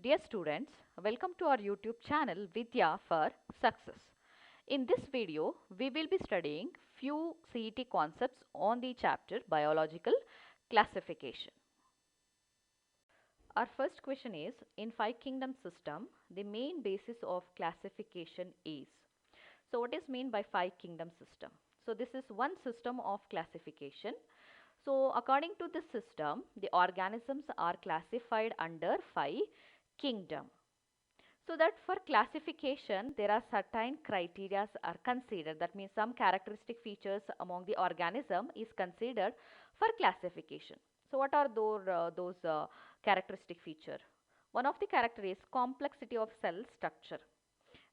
Dear students, welcome to our YouTube channel Vidya for Success. In this video, we will be studying few CET concepts on the chapter Biological Classification. Our first question is, in five kingdom system, the main basis of classification is. So what is meant by five kingdom system? So this is one system of classification. So according to this system, the organisms are classified under five kingdom. So that for classification, there are certain criteria are considered. That means some characteristic features among the organism is considered for classification. So what are those characteristic feature? One of the character is complexity of cell structure.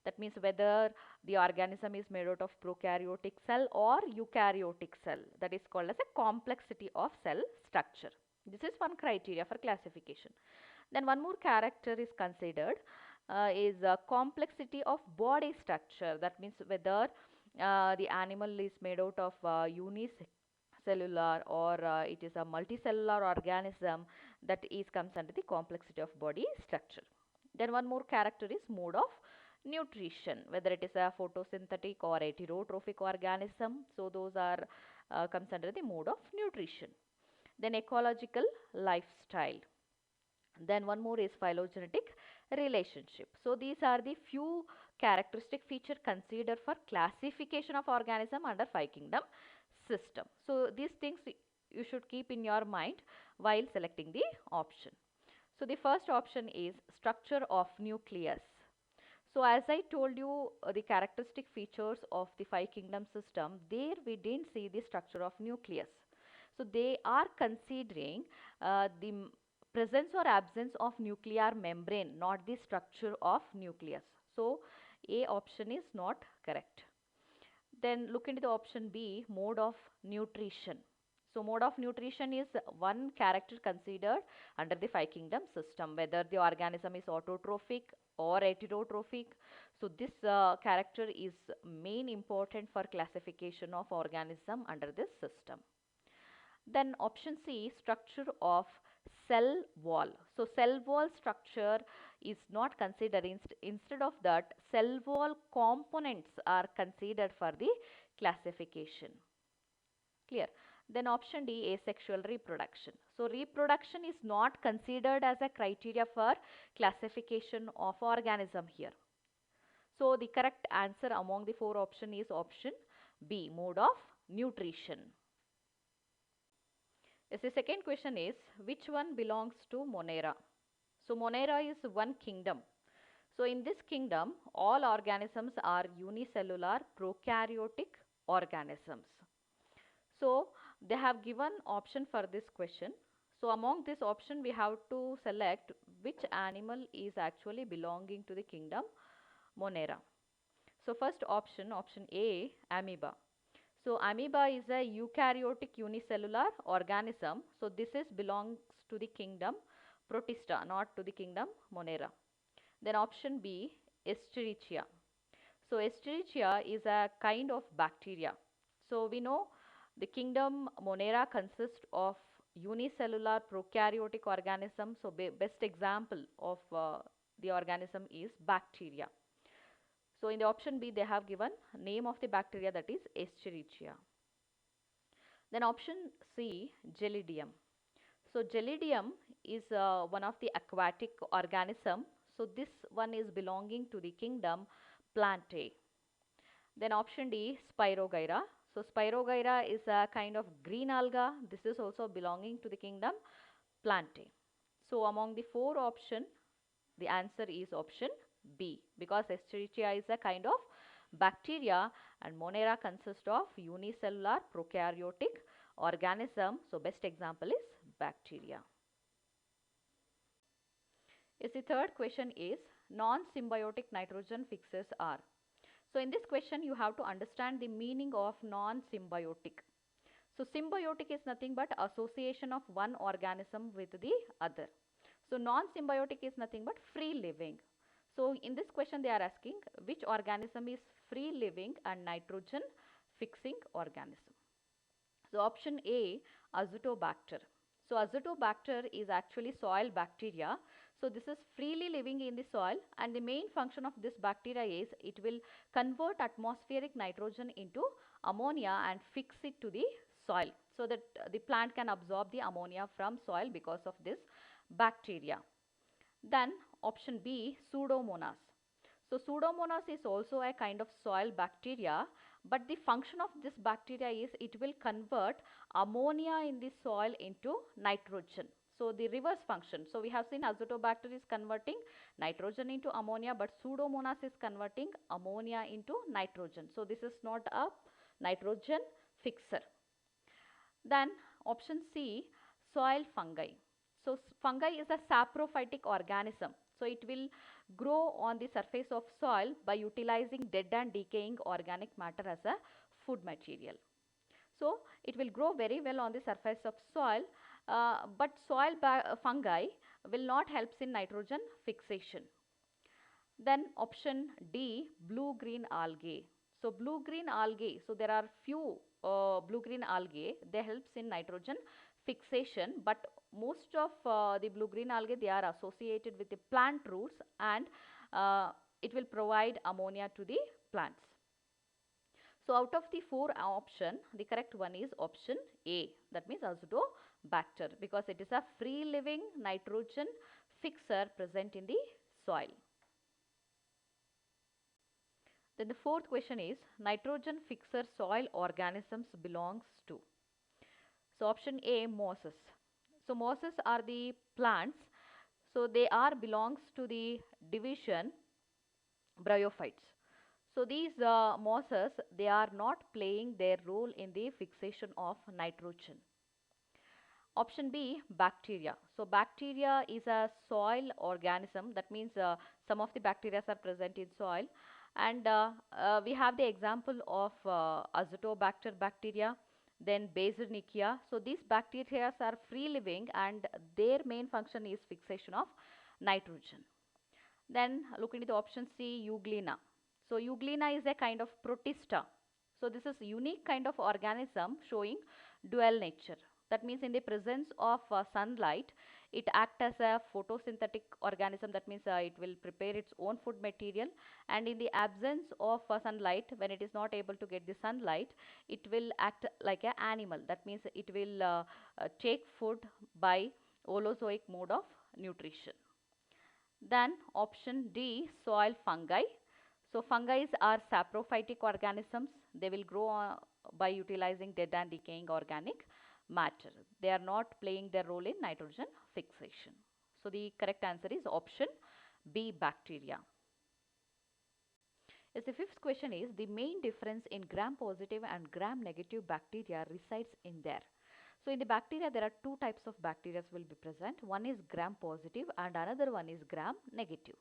That means whether the organism is made out of prokaryotic cell or eukaryotic cell. That is called as a complexity of cell structure. This is one criteria for classification. Then one more character is considered is complexity of body structure. That means whether the animal is made out of unicellular or it is a multicellular organism, that is comes under the complexity of body structure. Then one more character is mode of nutrition, whether it is a photosynthetic or heterotrophic organism. So those are comes under the mode of nutrition. Then ecological lifestyle. Then one more is phylogenetic relationship. So these are the few characteristic feature considered for classification of organism under five kingdom system. So these things you should keep in your mind while selecting the option. So the first option is structure of nucleus. So as I told you, the characteristic features of the five kingdom system, there we didn't see the structure of nucleus. So they are considering the presence or absence of nuclear membrane, not the structure of nucleus. So A option is not correct. Then look into the option B, mode of nutrition. So mode of nutrition is one character considered under the five kingdom system, whether the organism is autotrophic or heterotrophic. So this character is main important for classification of organism under this system. Then option C, structure of cell wall. So cell wall structure is not considered. Instead of that, cell wall components are considered for the classification. Clear? Then option D, asexual reproduction. So reproduction is not considered as a criteria for classification of organism here. So the correct answer among the four option is option B, mode of nutrition. Yes, the second question is, which one belongs to Monera? So Monera is one kingdom. So in this kingdom, all organisms are unicellular prokaryotic organisms. So they have given option for this question. So among this option, we have to select which animal is actually belonging to the kingdom Monera. So first option, option A, amoeba. So amoeba is a eukaryotic unicellular organism. So this is belongs to the kingdom Protista, not to the kingdom Monera. Then option B, Escherichia. So Escherichia is a kind of bacteria. So we know the kingdom Monera consists of unicellular prokaryotic organism. So best example of the organism is bacteria. So in the option B, they have given name of the bacteria, that is Escherichia. Then option C, Gelidium. So Gelidium is one of the aquatic organism. So this one is belonging to the kingdom Plantae. Then option D, Spirogyra. So Spirogyra is a kind of green alga. This is also belonging to the kingdom Plantae. So among the four option, the answer is option B, because Escherichia is a kind of bacteria and Monera consists of unicellular prokaryotic organism. So best example is bacteria. Yes, the third question is, non-symbiotic nitrogen fixers are. So in this question, you have to understand the meaning of non-symbiotic. So symbiotic is nothing but association of one organism with the other. So non-symbiotic is nothing but free living. So in this question, they are asking which organism is free living and nitrogen fixing organism. So option A, Azotobacter. So Azotobacter is actually soil bacteria. So this is freely living in the soil, and the main function of this bacteria is it will convert atmospheric nitrogen into ammonia and fix it to the soil, so that the plant can absorb the ammonia from soil because of this bacteria. Then option B, Pseudomonas. So Pseudomonas is also a kind of soil bacteria, but the function of this bacteria is it will convert ammonia in the soil into nitrogen. So the reverse function. So we have seen Azotobacter is converting nitrogen into ammonia, but Pseudomonas is converting ammonia into nitrogen. So this is not a nitrogen fixer. Then option C, soil fungi. So fungi is a saprophytic organism. So it will grow on the surface of soil by utilizing dead and decaying organic matter as a food material. So it will grow very well on the surface of soil, but fungi will not help in nitrogen fixation. Then option D, blue-green algae. So blue-green algae, so there are few blue-green algae, they helps in nitrogen fixation, but most of the blue-green algae, they are associated with the plant roots, and it will provide ammonia to the plants. So out of the four option, the correct one is option A, that means Azotobacter, because it is a free living nitrogen fixer present in the soil. Then the fourth question is nitrogen fixer soil organisms belongs to. So option A, mosses. So mosses are the plants. So they are belongs to the division bryophytes. So these mosses, they are not playing their role in the fixation of nitrogen. Option B, bacteria. So bacteria is a soil organism. That means some of the bacteria are present in soil, and we have the example of Azotobacter bacteria, then Basilicia. So these bacteria are free living, and their main function is fixation of nitrogen. Then look into the option C, Euglena. So Euglena is a kind of protista. So this is unique kind of organism showing dual nature. That means in the presence of sunlight, it acts as a photosynthetic organism. That means it will prepare its own food material, and in the absence of sunlight, when it is not able to get the sunlight, it will act like an animal. That means it will take food by holozoic mode of nutrition. Then option D, soil fungi. So fungi are saprophytic organisms. They will grow by utilizing dead and decaying organic matter. They are not playing their role in nitrogen fixation. So the correct answer is option B, bacteria. Yes, the fifth question is the main difference in gram-positive and gram-negative bacteria resides in there. So in the bacteria, there are two types of bacteria will be present. One is gram-positive and another one is gram-negative.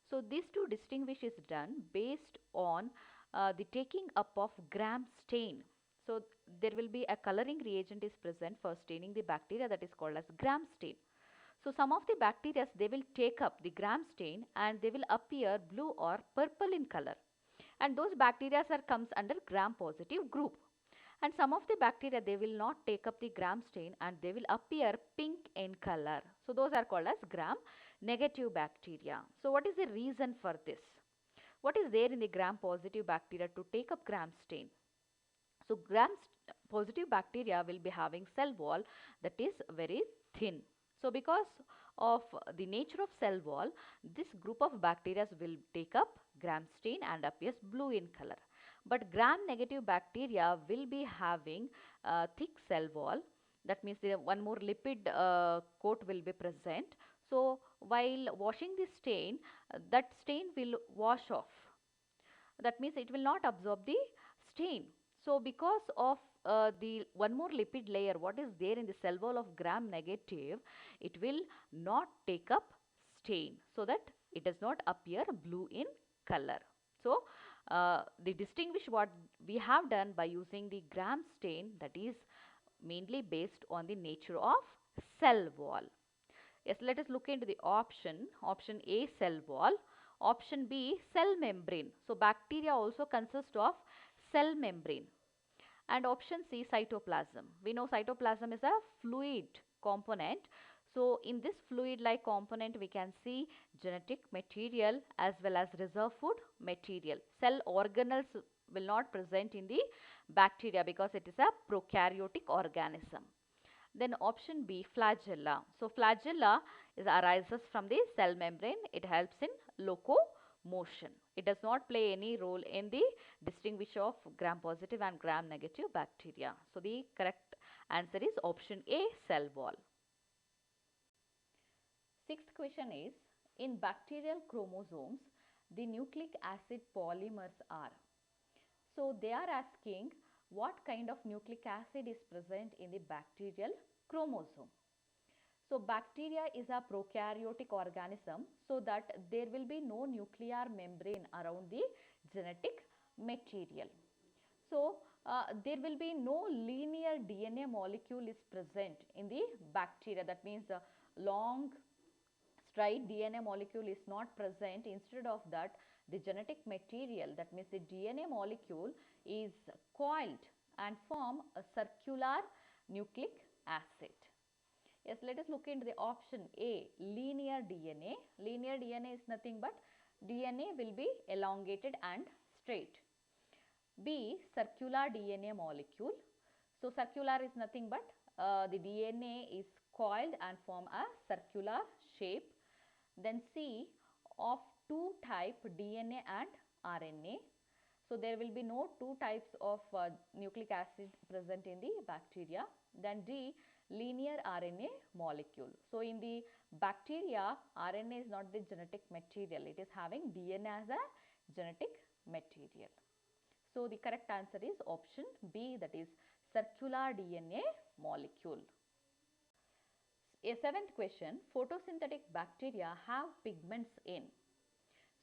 So these two distinguish is done based on the taking up of gram stain. So there will be a coloring reagent is present for staining the bacteria, that is called as gram stain. So some of the bacteria, they will take up the gram stain and they will appear blue or purple in color. And those bacteria comes under gram positive group. And some of the bacteria, they will not take up the gram stain and they will appear pink in color. So those are called as gram negative bacteria. So what is the reason for this? What is there in the gram positive bacteria to take up gram stain? So gram positive bacteria will be having cell wall that is very thin. So because of the nature of cell wall, this group of bacteria will take up gram stain and appears blue in color. But gram negative bacteria will be having thick cell wall. That means one more lipid coat will be present. So while washing the stain, that stain will wash off. That means it will not absorb the stain. So because of the one more lipid layer, what is there in the cell wall of gram negative, it will not take up stain, so that it does not appear blue in color. So the distinguish what we have done by using the gram stain, that is mainly based on the nature of cell wall. Yes, let us look into the option. Option A, cell wall. Option B, cell membrane. So bacteria also consist of cell membrane. And option C, cytoplasm. We know cytoplasm is a fluid component. So in this fluid-like component, we can see genetic material as well as reserve food material. Cell organelles will not present in the bacteria because it is a prokaryotic organism. Then option B, flagella. So flagella arises from the cell membrane. It helps in locomotion. It does not play any role in the distinguish of gram-positive and gram-negative bacteria. So the correct answer is option A, cell wall. Sixth question is, in bacterial chromosomes, the nucleic acid polymers are. So they are asking what kind of nucleic acid is present in the bacterial chromosome. So bacteria is a prokaryotic organism, so that there will be no nuclear membrane around the genetic material. So there will be no linear DNA molecule is present in the bacteria. That means the long straight DNA molecule is not present. Instead of that, the genetic material, that means the DNA molecule, is coiled and form a circular nucleic acid. Yes, let us look into the option A, linear DNA. Linear DNA is nothing but DNA will be elongated and straight. B, circular DNA molecule. So circular is nothing but the DNA is coiled and form a circular shape. Then C, of two type DNA and RNA. So there will be no two types of nucleic acid present in the bacteria. Then D, linear RNA molecule. So in the bacteria, RNA is not the genetic material. It is having DNA as a genetic material. So the correct answer is option B, that is circular DNA molecule. A seventh question, photosynthetic bacteria have pigments in.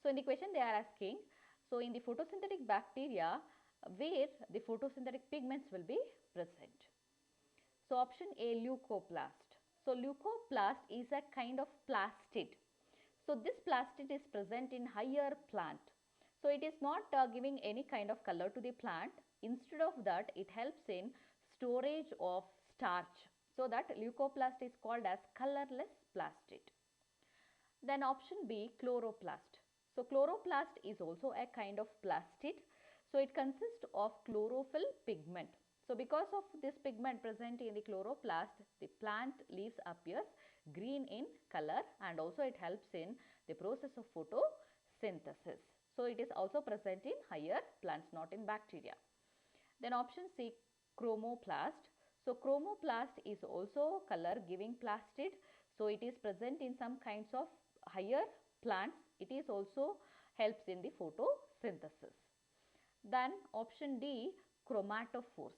So in the question they are asking, so in the photosynthetic bacteria, where the photosynthetic pigments will be present. So option A, leucoplast. So leucoplast is a kind of plastid. So this plastid is present in higher plant. So it is not giving any kind of color to the plant. Instead of that, it helps in storage of starch. So that leucoplast is called as colorless plastid. Then option B, chloroplast. So chloroplast is also a kind of plastid. So it consists of chlorophyll pigment. So because of this pigment present in the chloroplast, the plant leaves appears green in color, and also it helps in the process of photosynthesis. So it is also present in higher plants, not in bacteria. Then option C, chromoplast. So chromoplast is also color giving plastid. So it is present in some kinds of higher plants. It is also helps in the photosynthesis. Then option D, chromatophores.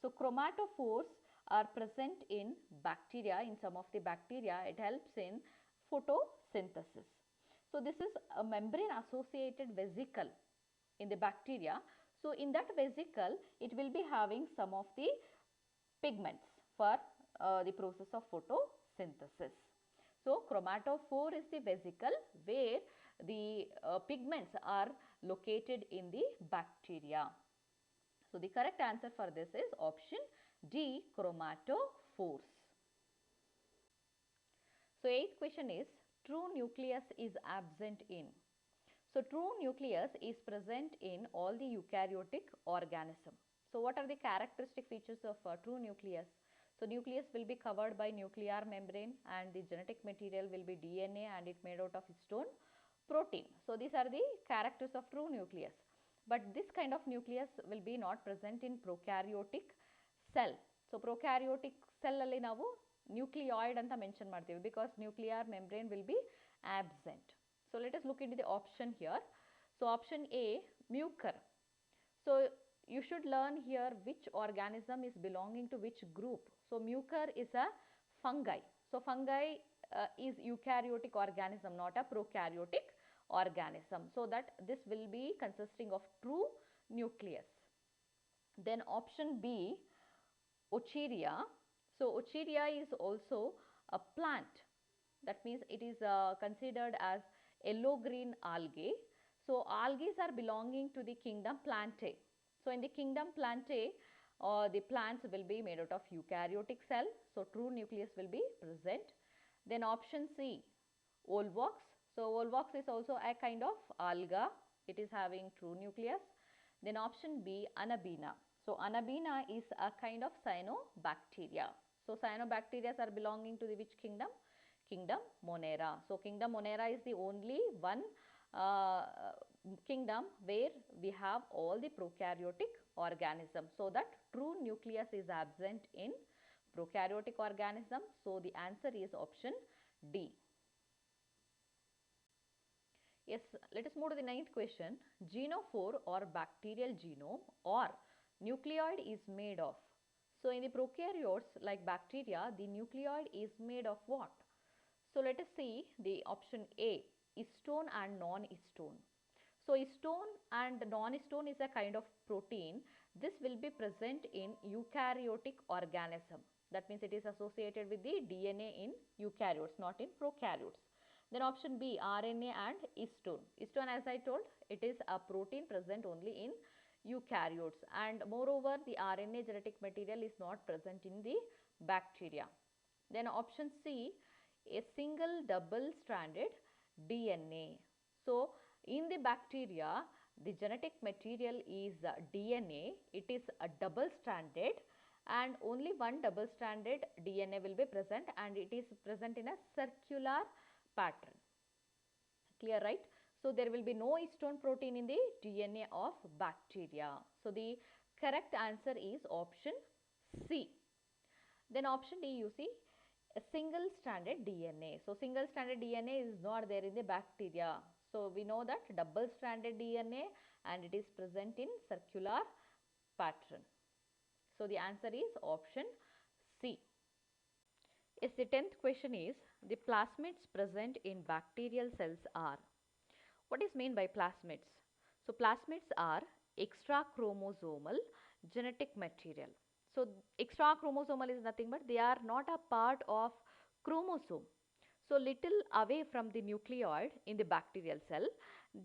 So chromatophores are present in bacteria. In some of the bacteria, it helps in photosynthesis. So this is a membrane associated vesicle in the bacteria. So in that vesicle, it will be having some of the pigments for the process of photosynthesis. So chromatophore is the vesicle where the pigments are located in the bacteria. So the correct answer for this is option D, chromatophores. So eighth question is, true nucleus is absent in. So true nucleus is present in all the eukaryotic organism. So what are the characteristic features of true nucleus? So nucleus will be covered by nuclear membrane, and the genetic material will be DNA, and it made out of histone protein. So these are the characters of true nucleus. But this kind of nucleus will be not present in prokaryotic cell. So prokaryotic cell alli navu nucleoid anta mention marthivi because nuclear membrane will be absent. So let us look into the option here. So option A, mucor. So you should learn here which organism is belonging to which group. So mucor is a fungi. So fungi is eukaryotic organism, not a prokaryotic organism. So that this will be consisting of true nucleus. Then option B, Ocheria. So Ocheria is also a plant. That means it is considered as yellow green algae. So algae are belonging to the kingdom Plantae. So in the kingdom Plantae, the plants will be made out of eukaryotic cell. So true nucleus will be present. Then option C, Volvox. So Volvox is also a kind of alga. It is having true nucleus. Then option B, Anabaena. So Anabaena is a kind of cyanobacteria. So cyanobacteria are belonging to the which kingdom? Kingdom Monera. So kingdom Monera is the only one uh, kingdom where we have all the prokaryotic organisms. So that true nucleus is absent in prokaryotic organism. So the answer is option D. Yes, let us move to the ninth question. Genophore or bacterial genome or nucleoid is made of. So in the prokaryotes like bacteria, the nucleoid is made of what? So let us see the option A, histone and non-histone. So histone and non-histone is a kind of protein. This will be present in eukaryotic organism. That means it is associated with the DNA in eukaryotes, not in prokaryotes. Then option B, RNA and histone. Histone, as I told, it is a protein present only in eukaryotes, and moreover the RNA genetic material is not present in the bacteria. Then option C, a single double stranded DNA. So in the bacteria, the genetic material is DNA. It is a double stranded, and only one double stranded DNA will be present, and it is present in a circular pattern. Clear, right? So there will be no histone protein in the DNA of bacteria. So the correct answer is option C. Then option D, you see, a single stranded DNA. So single stranded DNA is not there in the bacteria. So we know that double stranded DNA, and it is present in circular pattern. So the answer is option C. Yes, the 10th question is, the plasmids present in bacterial cells are. What is meant by plasmids? So plasmids are extra chromosomal genetic material. So extra chromosomal is nothing but they are not a part of chromosome. So little away from the nucleoid in the bacterial cell,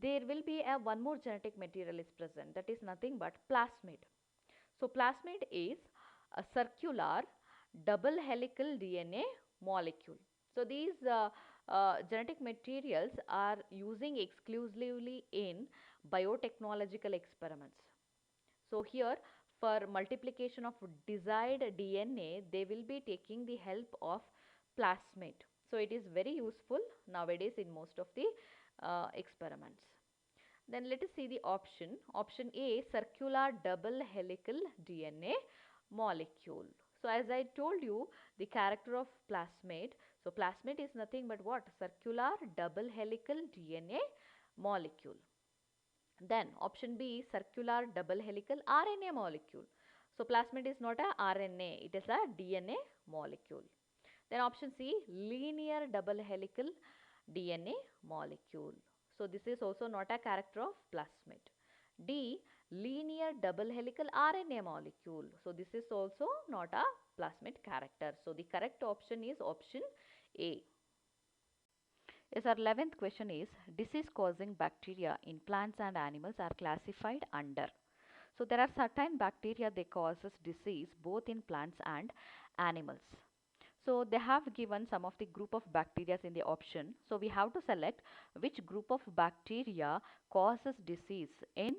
there will be a one more genetic material is present, that is nothing but plasmid. So plasmid is a circular double helical DNA molecule. So these genetic materials are using exclusively in biotechnological experiments. So here for multiplication of desired DNA, they will be taking the help of plasmid. So it is very useful nowadays in most of the experiments. Then let us see the option. Option A, circular double helical DNA molecule. So as I told you, the character of plasmid. So plasmid is nothing but what? Circular double helical DNA molecule. Then option B, circular double helical RNA molecule. So plasmid is not a RNA, it is a DNA molecule. Then option C, linear double helical DNA molecule. So this is also not a character of plasmid. D, linear double helical RNA molecule. So this is also not a plasmid character. So the correct option is option A. Yes, our 11th question is, disease causing bacteria in plants and animals are classified under. So there are certain bacteria that causes disease both in plants and animals. So they have given some of the group of bacteria in the option. So we have to select which group of bacteria causes disease in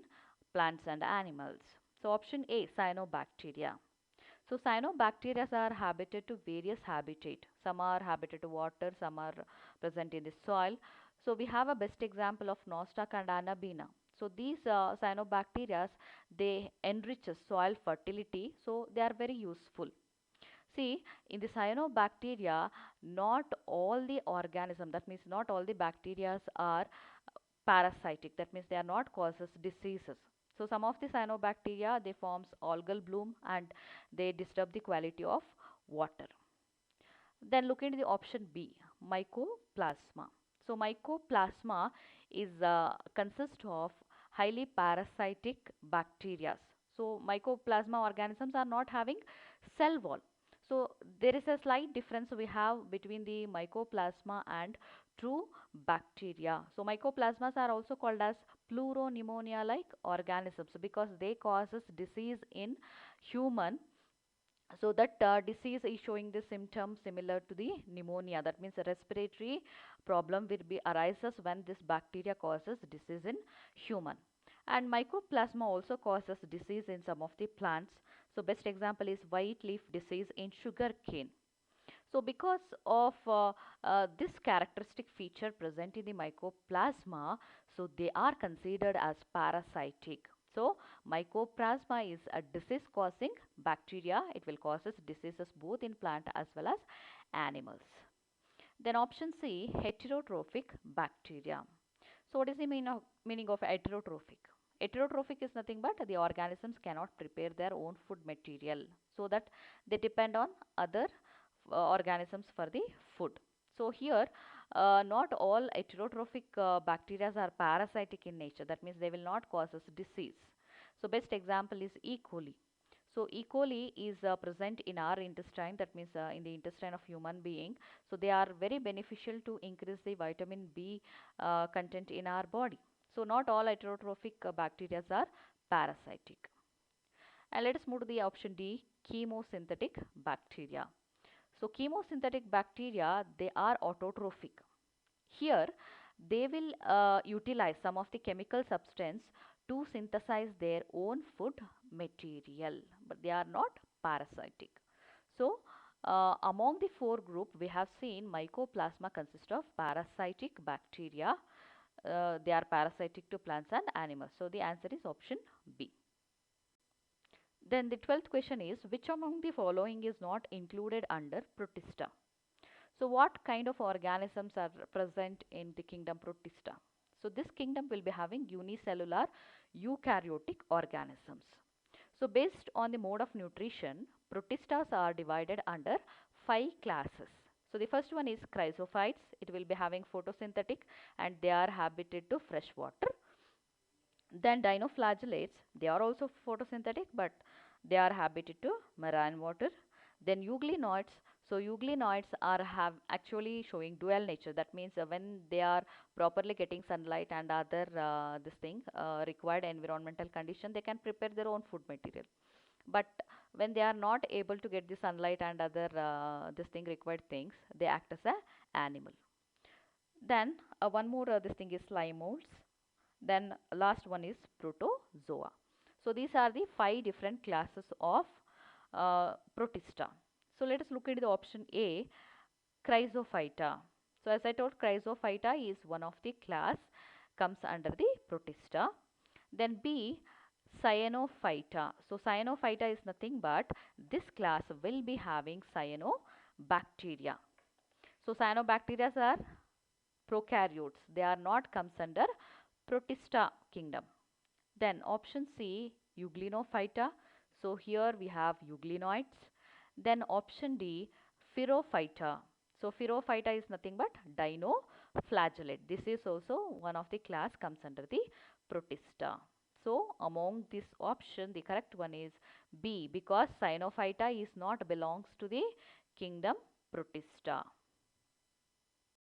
plants and animals. So option A, cyanobacteria. So cyanobacteria are habited to various habitat. Some are habited to water, some are present in the soil. So we have a best example of Nostoc and Anabaena. So these cyanobacteria, they enrich soil fertility. So they are very useful. See, in the cyanobacteria, not all the organism, that means not all the bacteria are parasitic. That means they are not causes diseases. So some of the cyanobacteria, they forms algal bloom and they disturb the quality of water. Then look into the option B, mycoplasma. So mycoplasma is consists of highly parasitic bacteria. So mycoplasma organisms are not having cell wall. So there is a slight difference we have between the mycoplasma and true bacteria. So mycoplasmas are also called as pleuropneumonia like organisms because they causes disease in human So that disease is showing the symptoms similar to the pneumonia. That means a respiratory problem will be arises when this bacteria causes disease in human. And mycoplasma also causes disease in some of the plants. So best example is white leaf disease in sugarcane. So because of this characteristic feature present in the mycoplasma, so they are considered as parasitic. So mycoplasma is a disease causing bacteria. It will causes diseases both in plant as well as animals. Then option C, heterotrophic bacteria. So what is the meaning of heterotrophic? Heterotrophic is nothing but the organisms cannot prepare their own food material, so that they depend on other organisms for the food. So here not all heterotrophic bacteria are parasitic in nature. That means they will not cause us disease. So best example is E. coli. So E. coli is present in our intestine, that means in the intestine of human being. So they are very beneficial to increase the vitamin B content in our body. So not all heterotrophic bacteria are parasitic. And let us move to the option D, chemosynthetic bacteria. So chemosynthetic bacteria, they are autotrophic. Here, they will utilize some of the chemical substance to synthesize their own food material, but they are not parasitic. So, among the four group, we have seen mycoplasma consists of parasitic bacteria. They are parasitic to plants and animals. So, the answer is option B. Then the 12th question is, which among the following is not included under Protista? So what kind of organisms are present in the kingdom Protista? So this kingdom will be having unicellular eukaryotic organisms. So based on the mode of nutrition, Protistas are divided under 5 classes. So the first one is chrysophytes. It will be having photosynthetic and they are habited to fresh water. Then dinoflagellates, they are also photosynthetic but they are habited to marine water. Then euglenoids, so euglenoids are have actually showing dual nature. That means when they are properly getting sunlight and other this thing required environmental condition, they can prepare their own food material. But when they are not able to get the sunlight and other this thing required things, they act as a animal. Then one more this thing is slime molds. Then last one is protozoa. So these are the 5 different classes of Protista. So let us look at the option A, Chrysophyta. So as I told, Chrysophyta is one of the class, comes under the Protista. Then B, Cyanophyta. So Cyanophyta is nothing but this class will be having cyanobacteria. So cyanobacteria are prokaryotes. They are not comes under Protista kingdom. Then option C, Euglenophyta. So here we have euglenoids. Then option D, Pherophyta. So Pherophyta is nothing but dinoflagellate. This is also one of the class comes under the Protista. So among this option, the correct one is B, because Cyanophyta is not belongs to the kingdom Protista.